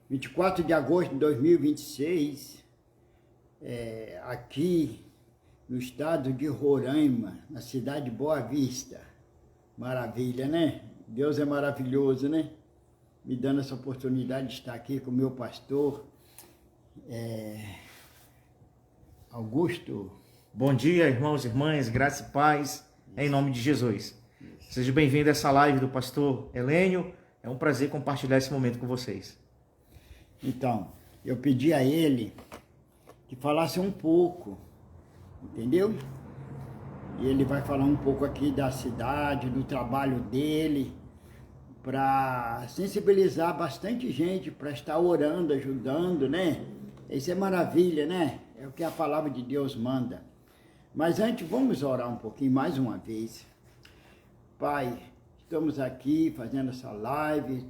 24 de agosto de 2026, aqui no estado de Roraima, na cidade de Boa Vista. Maravilha, né? Deus é maravilhoso, né? Me dando essa oportunidade de estar aqui com o meu pastor, Augusto. Bom dia, irmãos e irmãs, graça e paz, em nome de Jesus. Seja bem-vindo a essa live do pastor Helênio. É um prazer compartilhar esse momento com vocês. Então, eu pedi a ele que falasse um pouco, entendeu? E ele vai falar um pouco aqui da cidade, do trabalho dele, para sensibilizar bastante gente, para estar orando, ajudando, né? Isso é maravilha, né? É o que a palavra de Deus manda. Mas antes, vamos orar um pouquinho mais uma vez. Pai, estamos aqui fazendo essa live,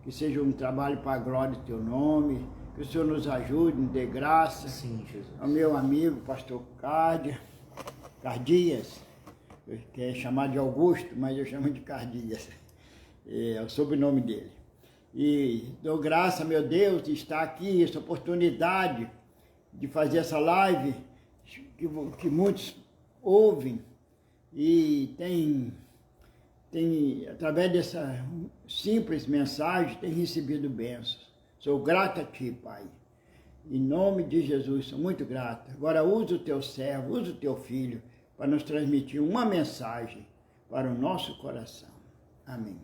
que seja um trabalho para a glória do Teu nome, que o Senhor nos ajude, nos dê graça. Sim, Jesus. Ao meu amigo, pastor Cardias, que é chamado de Augusto, mas eu chamo de Cardias, é o sobrenome dele. E dou graça, meu Deus, de estar aqui, essa oportunidade de fazer essa live, que muitos ouvem e tem através dessa simples mensagem, tem recebido bênçãos. Sou grato a Ti, Pai. Em nome de Jesus, sou muito grato. Agora usa o Teu servo, usa o Teu filho, para nos transmitir uma mensagem para o nosso coração. Amém.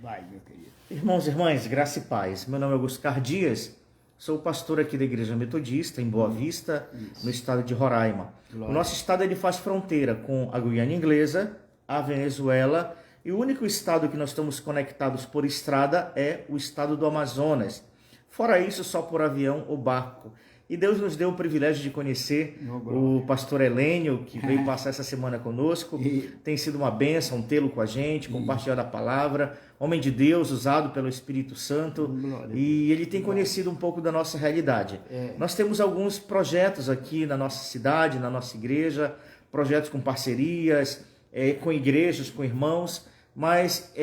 Vai, meu querido. Irmãos e irmãs, graça e paz. Meu nome é Augusto Cardias, sou pastor aqui da Igreja Metodista, em Boa Vista, no estado de Roraima. Glória. O nosso estado ele faz fronteira com a Guiana Inglesa, a Venezuela, e o único estado que nós estamos conectados por estrada é o estado do Amazonas. Fora isso, só por avião ou barco. E Deus nos deu o privilégio de conhecer o pastor Helênio, que veio passar essa semana conosco. Tem sido uma bênção tê-lo com a gente, compartilhando a palavra. Homem de Deus, usado pelo Espírito Santo. E ele tem conhecido um pouco da nossa realidade. Nós temos alguns projetos aqui na nossa cidade, na nossa igreja, projetos com parcerias, com igrejas, com irmãos, mas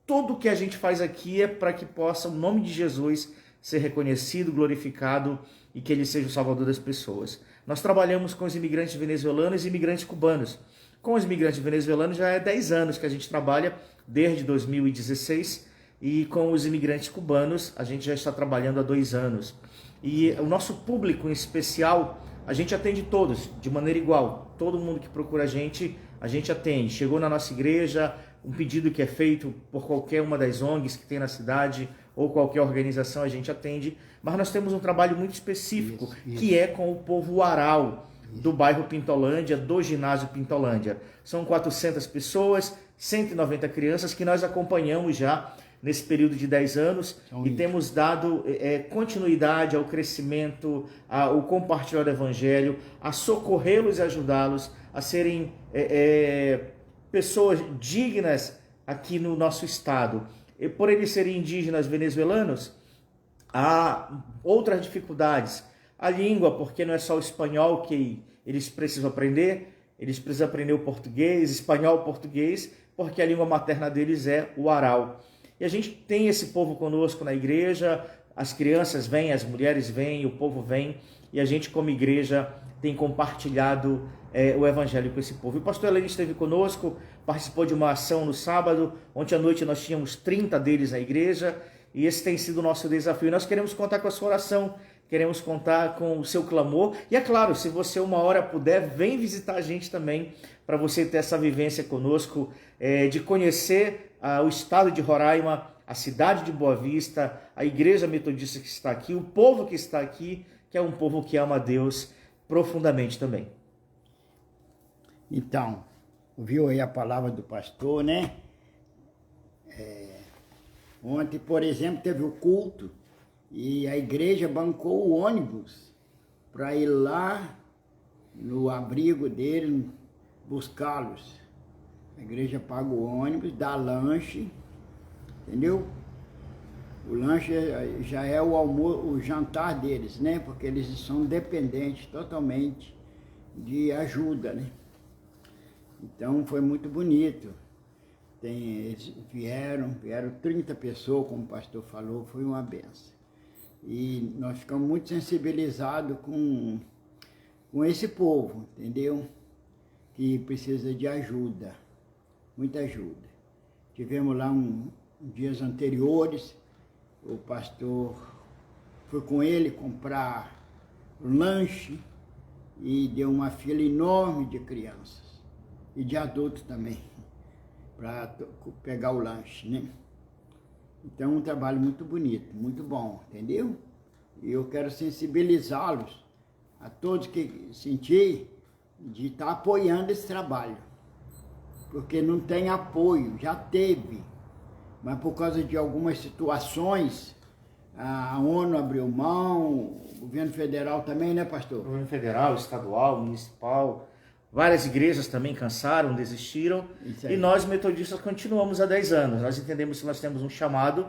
tudo o que a gente faz aqui é para que possa o nome de Jesus ser reconhecido, glorificado e que Ele seja o salvador das pessoas. Nós trabalhamos com os imigrantes venezuelanos e imigrantes cubanos. Com os imigrantes venezuelanos já é 10 anos que a gente trabalha, desde 2016, e com os imigrantes cubanos a gente já está trabalhando há 2 anos. E o nosso público em especial, a gente atende todos de maneira igual. Todo mundo que procura a gente atende. Chegou na nossa igreja, um pedido que é feito por qualquer uma das ONGs que tem na cidade, ou qualquer organização, a gente atende. Mas nós temos um trabalho muito específico, que é com o povo Aral, do bairro Pintolândia, do ginásio Pintolândia. São 400 pessoas, 190 crianças que nós acompanhamos já nesse período de 10 anos e temos dado continuidade ao crescimento, ao compartilhar o evangelho, a socorrê-los e ajudá-los a serem pessoas dignas aqui no nosso estado. E por eles serem indígenas venezuelanos, há outras dificuldades. A língua, porque não é só o espanhol que eles precisam aprender, eles precisam aprender o português, espanhol, português, porque a língua materna deles é o Aral. E a gente tem esse povo conosco na igreja, as crianças vêm, as mulheres vêm, o povo vem, e a gente como igreja tem compartilhado o evangelho com esse povo. E o pastor Helênio esteve conosco, participou de uma ação no sábado. Ontem à noite nós tínhamos 30 deles na igreja, e esse tem sido o nosso desafio. Nós queremos contar com a sua oração, queremos contar com o seu clamor. E é claro, se você uma hora puder, vem visitar a gente também, para você ter essa vivência conosco, de conhecer o estado de Roraima, a cidade de Boa Vista, a igreja metodista que está aqui, o povo que está aqui, que é um povo que ama a Deus profundamente também. Então, ouviu aí a palavra do pastor, né? Ontem, por exemplo, teve o culto e a igreja bancou o ônibus para ir lá no abrigo dele buscá-los. A igreja paga o ônibus, dá lanche, entendeu? O lanche já é o jantar deles, né? Porque eles são dependentes totalmente de ajuda, né? Então foi muito bonito. Eles vieram 30 pessoas, como o pastor falou, foi uma benção. E nós ficamos muito sensibilizados com esse povo, entendeu? Que precisa de ajuda, muita ajuda. Tivemos lá dias anteriores, o pastor foi com ele comprar lanche e deu uma fila enorme de crianças e de adultos também, para pegar o lanche, né? Então, um trabalho muito bonito, muito bom, entendeu? E eu quero sensibilizá-los, a todos que sentir, de estar apoiando esse trabalho. Porque não tem apoio, já teve, mas por causa de algumas situações, a ONU abriu mão, o governo federal também, né, pastor? Governo federal, estadual, municipal, várias igrejas também cansaram, desistiram. E nós, metodistas, continuamos há 10 anos. Nós entendemos que nós temos um chamado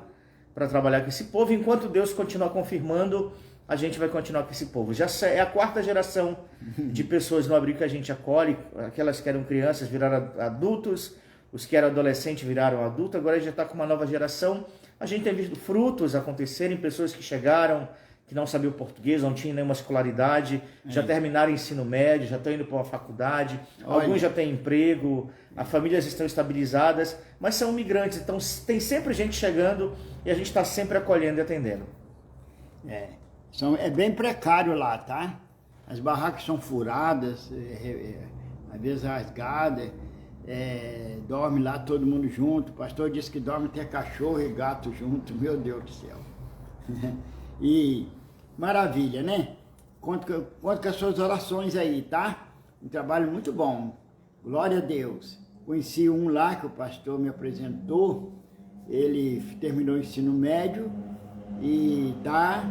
para trabalhar com esse povo. Enquanto Deus continuar confirmando, a gente vai continuar com esse povo. Já é a 4ª geração de pessoas no abrigo que a gente acolhe. Aquelas que eram crianças viraram adultos, os que eram adolescentes viraram adultos. Agora a gente já está com uma nova geração. A gente tem visto frutos acontecerem, pessoas que chegaram, que não sabiam português, não tinham nenhuma escolaridade, já terminaram o ensino médio, já estão indo para uma faculdade, alguns já têm emprego, as famílias estão estabilizadas, mas são migrantes, então tem sempre gente chegando e a gente está sempre acolhendo e atendendo. É bem precário lá, tá? As barracas são furadas, às vezes rasgadas, dorme lá todo mundo junto. O pastor disse que dorme até cachorro e gato junto, meu Deus do céu. E maravilha, né? Conto com as suas orações aí, tá? Um trabalho muito bom, glória a Deus. Conheci um lá que o pastor me apresentou, ele terminou o ensino médio e está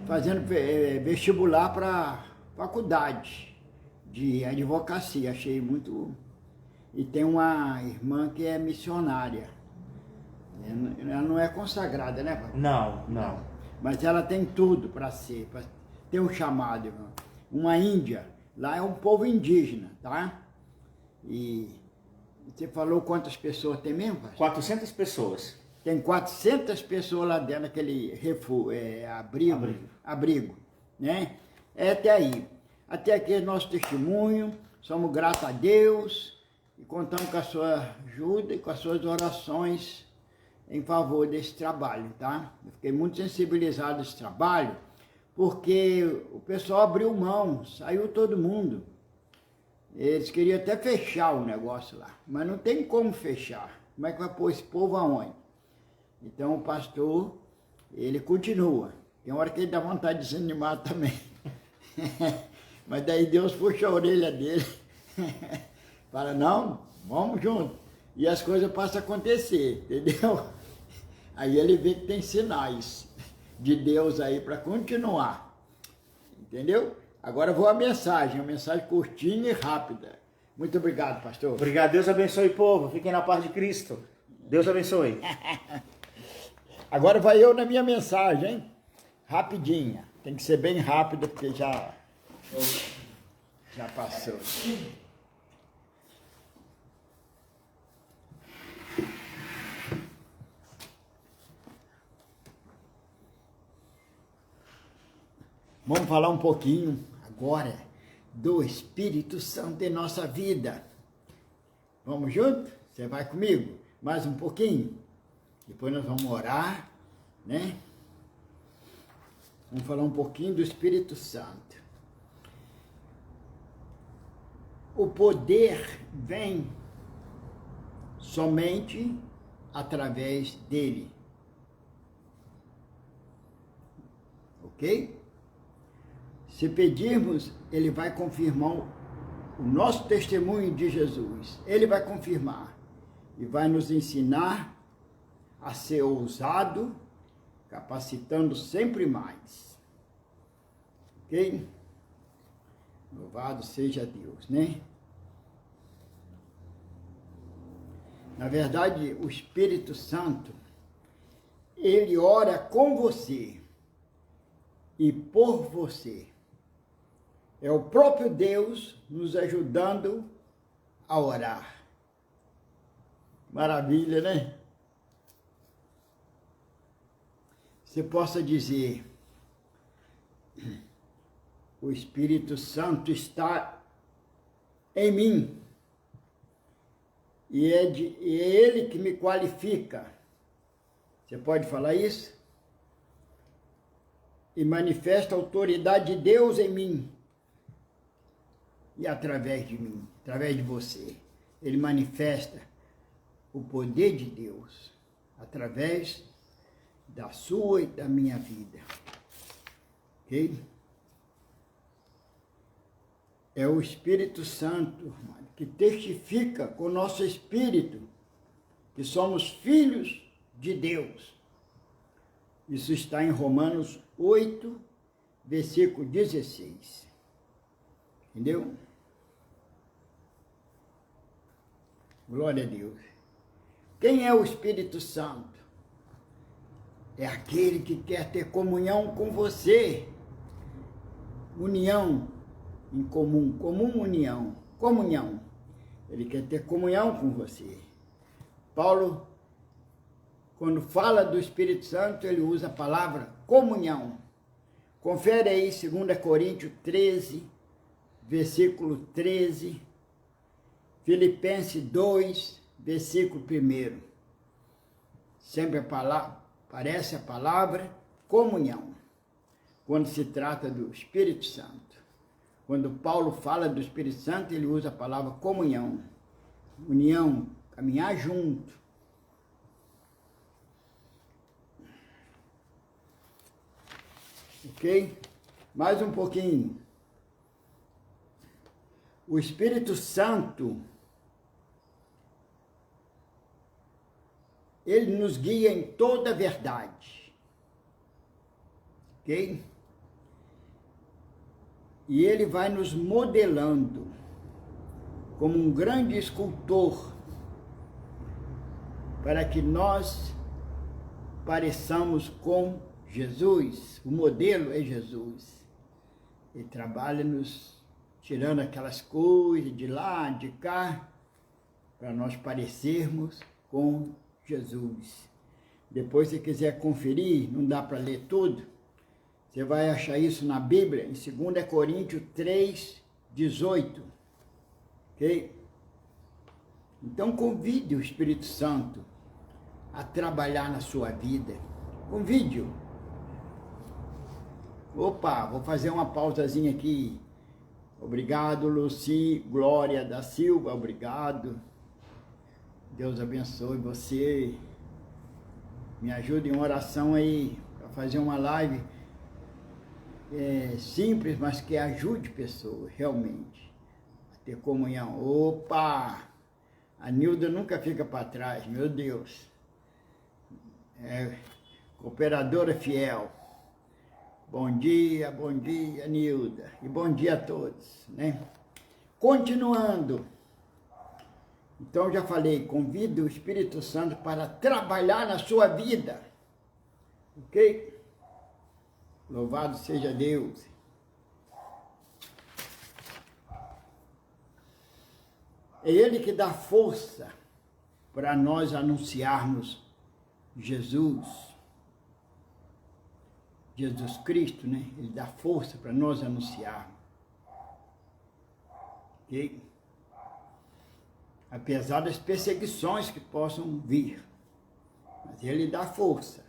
fazendo vestibular para faculdade de advocacia, achei muito... E tem uma irmã que é missionária, ela não é consagrada, né, pai? Não. Mas ela tem tudo para ser, tem um chamado, irmão. Uma Índia, lá é um povo indígena, tá? E você falou quantas pessoas tem mesmo, pai? 400 pessoas. Tem 400 pessoas lá dentro daquele abrigo, né? Até aí. Até aqui é nosso testemunho, somos gratos a Deus e contamos com a sua ajuda e com as suas orações em favor desse trabalho, tá? Eu fiquei muito sensibilizado desse trabalho, porque o pessoal abriu mão, saiu todo mundo. Eles queriam até fechar o negócio lá, mas não tem como fechar. Como é que vai pôr esse povo aonde? Então o pastor, ele continua. Tem hora que ele dá vontade de desanimar também. Mas daí Deus puxa a orelha dele. Fala, não, vamos junto. E as coisas passam a acontecer, entendeu? Aí ele vê que tem sinais de Deus aí para continuar. Entendeu? Agora vou à mensagem, uma mensagem curtinha e rápida. Muito obrigado, pastor. Obrigado, Deus abençoe, povo. Fiquem na paz de Cristo. Deus abençoe. Agora vai eu na minha mensagem, hein? Rapidinha. Tem que ser bem rápida, porque já passou. Vamos falar um pouquinho agora do Espírito Santo em nossa vida. Vamos junto? Você vai comigo? Mais um pouquinho? Depois nós vamos orar, né? Vamos falar um pouquinho do Espírito Santo. O poder vem somente através dele. Ok? Se pedirmos, ele vai confirmar o nosso testemunho de Jesus. Ele vai confirmar e vai nos ensinar a ser ousado, capacitando sempre mais. Ok? Louvado seja Deus, né? Na verdade, o Espírito Santo, ele ora com você e por você. É o próprio Deus nos ajudando a orar. Maravilha, né? Você possa dizer, o Espírito Santo está em mim, e é Ele que me qualifica. Você pode falar isso? E manifesta a autoridade de Deus em mim e através de mim, através de você. Ele manifesta o poder de Deus através da sua e da minha vida. Ok? É o Espírito Santo, irmão, que testifica com o nosso espírito que somos filhos de Deus. Isso está em Romanos 8, versículo 16. Entendeu? Glória a Deus. Quem é o Espírito Santo? É aquele que quer ter comunhão com você. União em comum, união, comunhão. Ele quer ter comunhão com você. Paulo, quando fala do Espírito Santo, ele usa a palavra comunhão. Confere aí 2 Coríntios 13, versículo 13, Filipenses 2, versículo 1. Sempre aparece a palavra comunhão, quando se trata do Espírito Santo. Quando Paulo fala do Espírito Santo, ele usa a palavra comunhão, união, caminhar junto. Ok? Mais um pouquinho. O Espírito Santo, ele nos guia em toda a verdade. Ok? E ele vai nos modelando como um grande escultor para que nós pareçamos com Jesus. O modelo é Jesus. Ele trabalha nos tirando aquelas coisas de lá, de cá, para nós parecermos com Jesus. Depois, se quiser conferir, não dá para ler tudo, você vai achar isso na Bíblia, em 2 Coríntios 3, 18. Ok? Então, convide o Espírito Santo a trabalhar na sua vida. Convide-o. Opa, vou fazer uma pausazinha aqui. Obrigado, Luci Glória da Silva, obrigado. Deus abençoe você. Me ajude em oração aí, para fazer uma live simples, mas que ajude pessoas, realmente, a ter comunhão. Opa! A Nilda nunca fica para trás, meu Deus. Cooperadora fiel. Bom dia, Nilda. E bom dia a todos, né? Continuando. Então, já falei, convido o Espírito Santo para trabalhar na sua vida. Ok? Louvado seja Deus. É Ele que dá força para nós anunciarmos Jesus Cristo, né? Ele dá força para nós anunciarmos. Ok? Apesar das perseguições que possam vir, mas Ele dá força.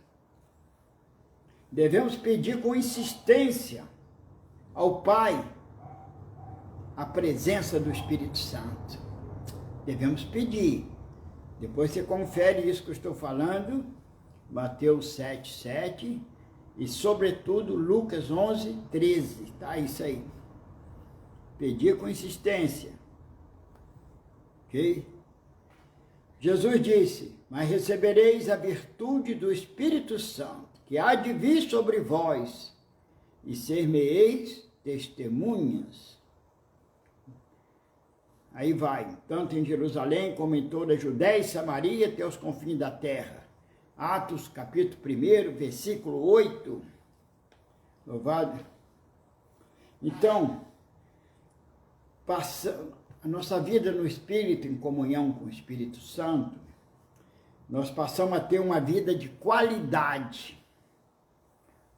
Devemos pedir com insistência ao Pai a presença do Espírito Santo. Devemos pedir. Depois você confere isso que eu estou falando, Mateus 7, 7, e sobretudo Lucas 11, 13, tá? Isso aí. Pedir com insistência. Ok? Jesus disse, mas recebereis a virtude do Espírito Santo, que há de vir sobre vós, e ser-me-eis testemunhas. Aí vai, tanto em Jerusalém como em toda a Judéia e Samaria, até os confins da terra. Atos, capítulo 1, versículo 8. Louvado. Então, passando a nossa vida no Espírito, em comunhão com o Espírito Santo, nós passamos a ter uma vida de qualidade,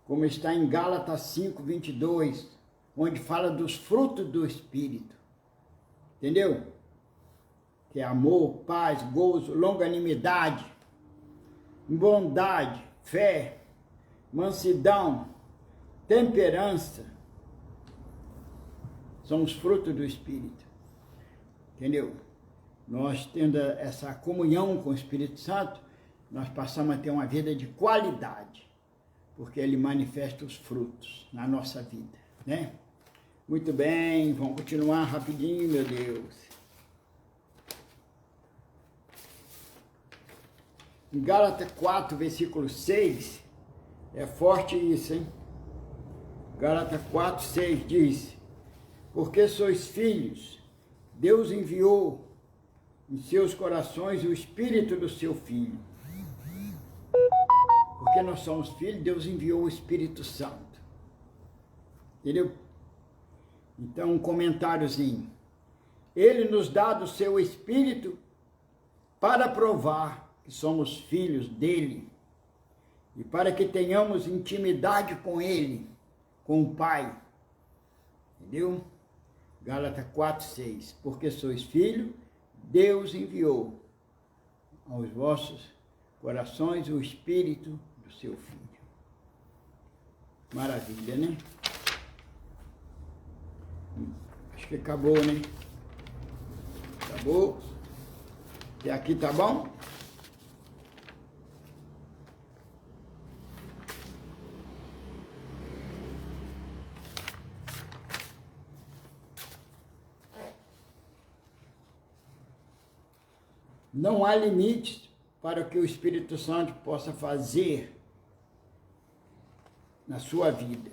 como está em Gálatas 5:22, onde fala dos frutos do Espírito, entendeu? Que é amor, paz, gozo, longanimidade, bondade, fé, mansidão, temperança, são os frutos do Espírito, entendeu? Nós tendo essa comunhão com o Espírito Santo, nós passamos a ter uma vida de qualidade, porque ele manifesta os frutos na nossa vida, né? Muito bem, vamos continuar rapidinho, meu Deus. Em Gálatas 4, versículo 6, é forte isso, hein? Gálatas 4, 6 diz: porque sois filhos, Deus enviou em seus corações o Espírito do seu Filho. Porque nós somos filhos, Deus enviou o Espírito Santo. Entendeu? Então, um comentáriozinho. Ele nos dá do seu Espírito para provar que somos filhos dele e para que tenhamos intimidade com ele, com o Pai. Entendeu? Gálatas 4, 6. Porque sois filhos, Deus enviou aos vossos corações o Espírito do seu Filho. Maravilha, né? Acho que acabou, né? Acabou. E aqui tá bom? Não há limites para o que o Espírito Santo possa fazer na sua vida.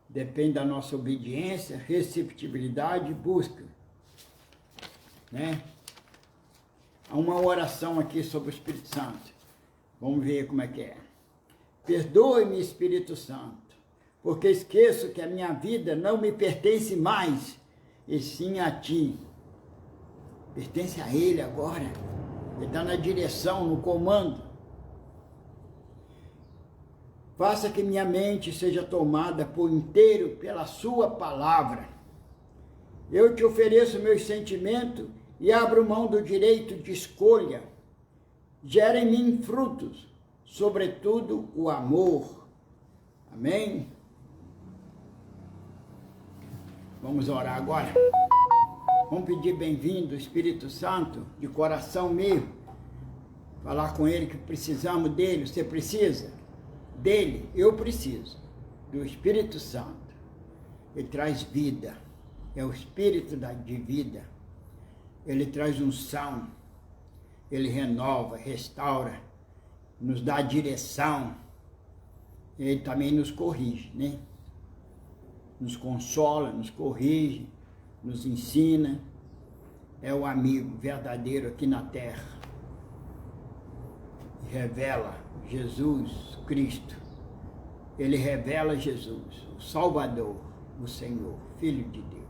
Depende da nossa obediência, receptibilidade e busca, né? Há uma oração aqui sobre o Espírito Santo. Vamos ver como é que é. Perdoe-me, Espírito Santo, porque esqueço que a minha vida não me pertence mais, e sim a Ti. Pertence a Ele agora. Ele está na direção, no comando. Faça que minha mente seja tomada por inteiro pela Sua palavra. Eu te ofereço meus sentimentos e abro mão do direito de escolha. Gera em mim frutos, sobretudo o amor. Amém? Vamos orar agora. Vamos pedir bem-vindo, Espírito Santo, de coração mesmo. Falar com Ele que precisamos dEle. Você precisa dEle? Eu preciso do Espírito Santo. Ele traz vida. É o Espírito de vida. Ele traz unção. Ele renova, restaura, nos dá direção. Ele também nos corrige, né? Nos consola, nos corrige, nos ensina, é o amigo verdadeiro aqui na terra. Revela Jesus Cristo. Ele revela Jesus, o Salvador, o Senhor, Filho de Deus.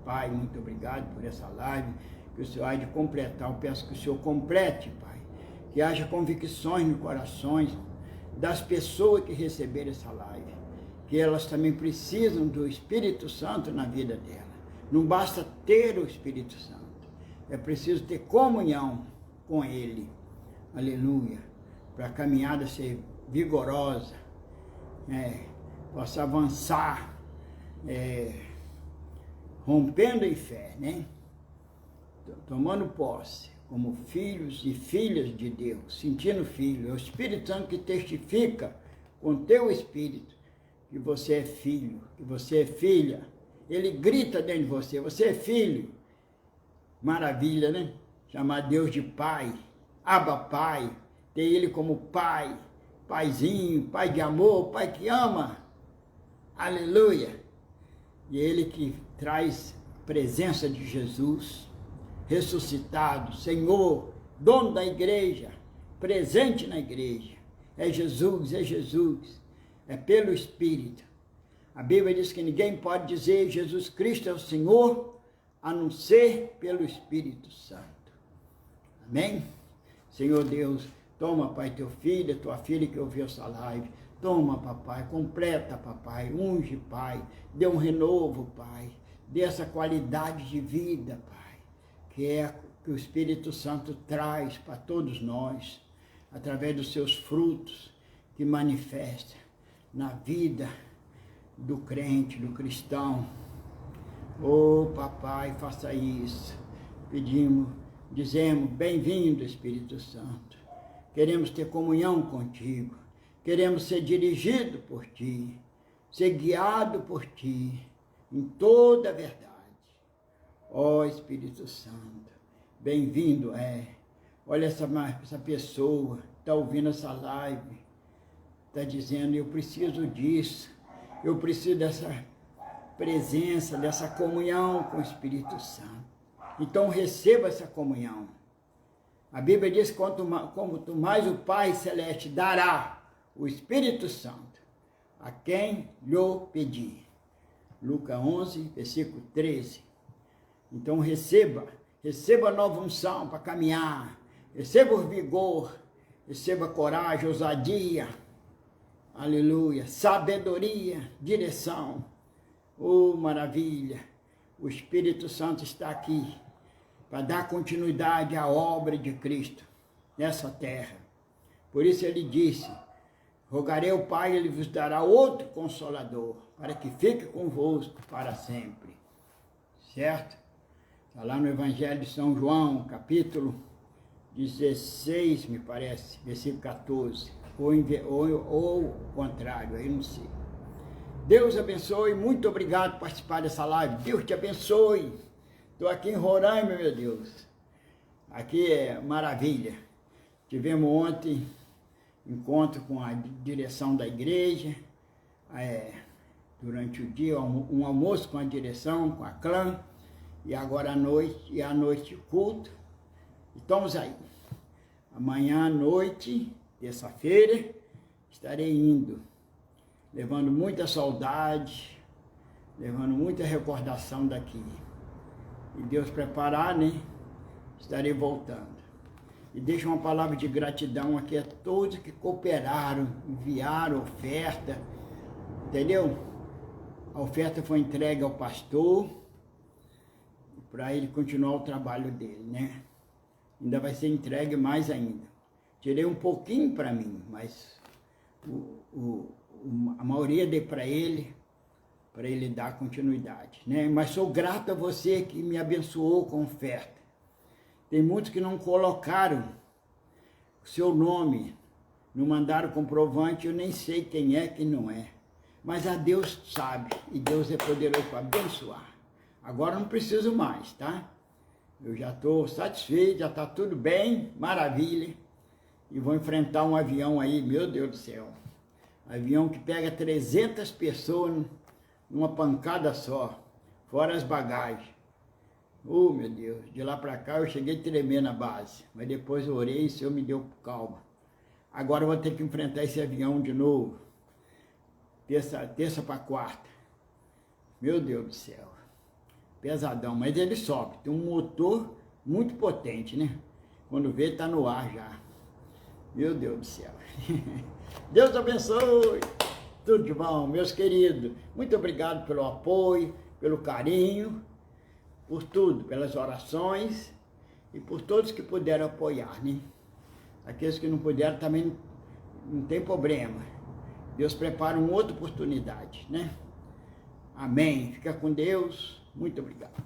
Pai, muito obrigado por essa live, que o Senhor há de completar. Eu peço que o Senhor complete, Pai, que haja convicções no corações das pessoas que receberam essa live, que elas também precisam do Espírito Santo na vida delas. Não basta ter o Espírito Santo, é preciso ter comunhão com Ele, aleluia, para a caminhada ser vigorosa, possa avançar, rompendo em fé, né? Tomando posse, como filhos e filhas de Deus, sentindo filho, é o Espírito Santo que testifica com teu Espírito que você é filho, que você é filha. Ele grita dentro de você, você é filho. Maravilha, né? Chamar Deus de Pai, Abba Pai, ter Ele como Pai, Paizinho, Pai de amor, Pai que ama. Aleluia! E Ele que traz a presença de Jesus, ressuscitado, Senhor, dono da igreja, presente na igreja. É Jesus, é pelo Espírito. A Bíblia diz que ninguém pode dizer Jesus Cristo é o Senhor, a não ser pelo Espírito Santo. Amém? Senhor Deus, toma, Pai, teu filho, tua filha que ouviu essa live. Toma, papai, completa, papai, unge, Pai, dê um renovo, Pai, dê essa qualidade de vida, Pai, que o Espírito Santo traz para todos nós, através dos seus frutos que manifesta na vida do crente, do cristão. Oh, papai, faça isso. Pedimos, dizemos, bem-vindo, Espírito Santo. Queremos ter comunhão contigo. Queremos ser dirigido por ti, ser guiado por ti, em toda a verdade. Ó Espírito Santo, bem-vindo Olha essa pessoa, está ouvindo essa live, está dizendo, eu preciso disso, eu preciso dessa presença, dessa comunhão com o Espírito Santo. Então receba essa comunhão. A Bíblia diz que quanto mais o Pai Celeste dará o Espírito Santo a quem lhe pedir. Lucas 11, versículo 13. Então receba a nova unção para caminhar, receba o vigor, receba coragem, ousadia, aleluia, sabedoria, direção. Oh, maravilha! O Espírito Santo está aqui para dar continuidade à obra de Cristo nessa terra. Por isso ele disse, rogarei ao Pai, ele vos dará outro Consolador, para que fique convosco para sempre. Certo? Está lá no Evangelho de São João, capítulo 16, me parece, versículo 14. Ou o contrário, aí não sei. Deus abençoe, muito obrigado por participar dessa live. Deus te abençoe. Estou aqui em Roraima, meu Deus. Aqui é maravilha. Tivemos ontem encontro com a direção da igreja, durante o dia, um almoço com a direção, com a clã, e agora à noite o culto. Estamos aí. Amanhã à noite, terça-feira, estarei indo, levando muita saudade, levando muita recordação daqui. E Deus preparar, né? Estarei voltando. E deixo uma palavra de gratidão aqui a todos que cooperaram, enviaram oferta, entendeu? A oferta foi entregue ao pastor, para ele continuar o trabalho dele, né? Ainda vai ser entregue mais ainda. Tirei um pouquinho para mim, mas a maioria dei para ele dar continuidade, né? Mas sou grato a você que me abençoou com oferta. Tem muitos que não colocaram o seu nome, não mandaram comprovante, eu nem sei quem é, quem não é. Mas a Deus sabe, e Deus é poderoso para abençoar. Agora não preciso mais, tá? Eu já estou satisfeito, já está tudo bem, maravilha. E vou enfrentar um avião aí, meu Deus do céu. Avião que pega 300 pessoas numa pancada só, fora as bagagens. Oh, meu Deus, de lá para cá eu cheguei a tremer na base, mas depois eu orei e o Senhor me deu calma. Agora eu vou ter que enfrentar esse avião de novo, terça para quarta. Meu Deus do céu, pesadão, mas ele sobe, tem um motor muito potente, né? Quando vê, está no ar já. Meu Deus do céu. Deus abençoe, tudo de bom, meus queridos. Muito obrigado pelo apoio, pelo carinho, por tudo, pelas orações e por todos que puderam apoiar, né? Aqueles que não puderam também não tem problema. Deus prepara uma outra oportunidade, né? Amém. Fica com Deus. Muito obrigado.